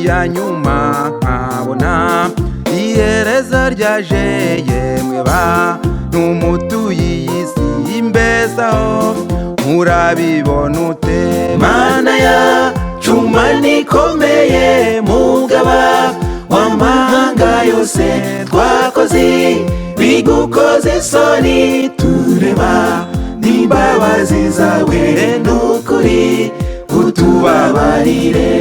iya nyuma nkabona ihereza ryaje, yemwe bantu mutuye iyi si mbese aho murabibona ute? Mana yacu Mana ikomeye, mugaba w'amahanga yose, twakoze bigukoze isoni, tureba n'imbabazi zawe n'ukuri utubabarire.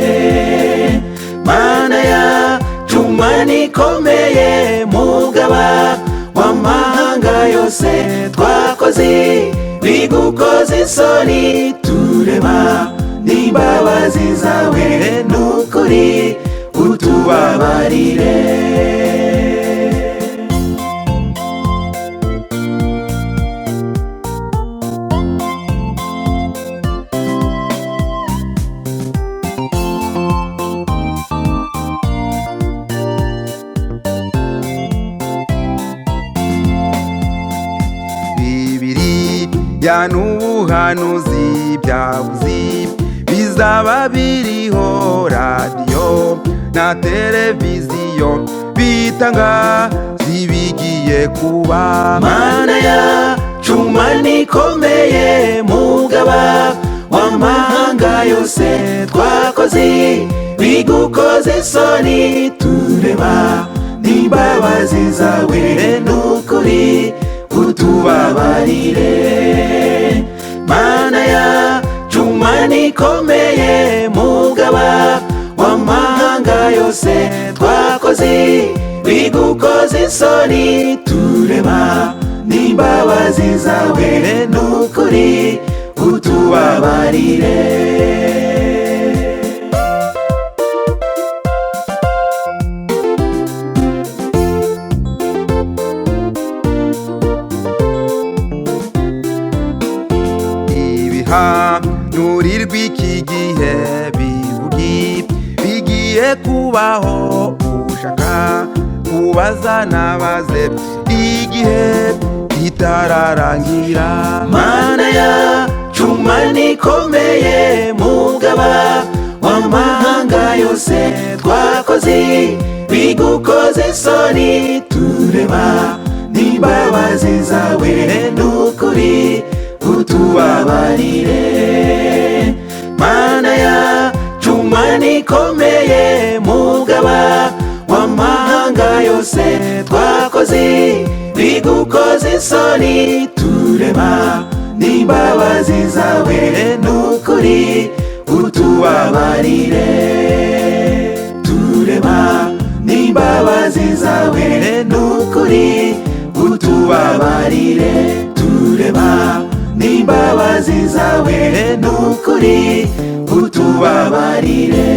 Mana yacu Mana ikomeye, mugaba w'amahanga yose, twakoze bigukoze isoni, tureba n'imbabazi zawe n'ukuri utubabarire. Bibiliya n'ubuhanuzi byavuze bizaba biriho, radiyo na televiziyo bitanga zibigiye kuba. Mana yacu Mana ikomeye, mugaba w'amahanga yose, twakoze bigukoze isoni, tureba n'imbabazi zawe n'ukuri utubabarire. Mana yacu Mana ikomeye, mugaba w'amahanga yose, twakoze bigukoze isoni, tureba n'imbabazi zawe n'ukuri utubabarire. Ibihanurirwa iki gihe bivugi bigiye kubaho, ushaka kubaza nabaze igihe kitararangira. Mana yacu Mana ikomeye, mugaba w'amahanga yose, twakoze bigukoze isoni, tureba n'imbabazi zawe n'ukuri utubabarire. Mana yacu Mana ikomeye, mugaba w'amahanga yose, twakoze bigukoze isoni, tureba n'imbabazi zawe n'ukuri utubabarire. Tureba n'imbabazi zawe n'ukuri utubabarire. Tureba n'imbabazi zawe n'ukuri utubabarire.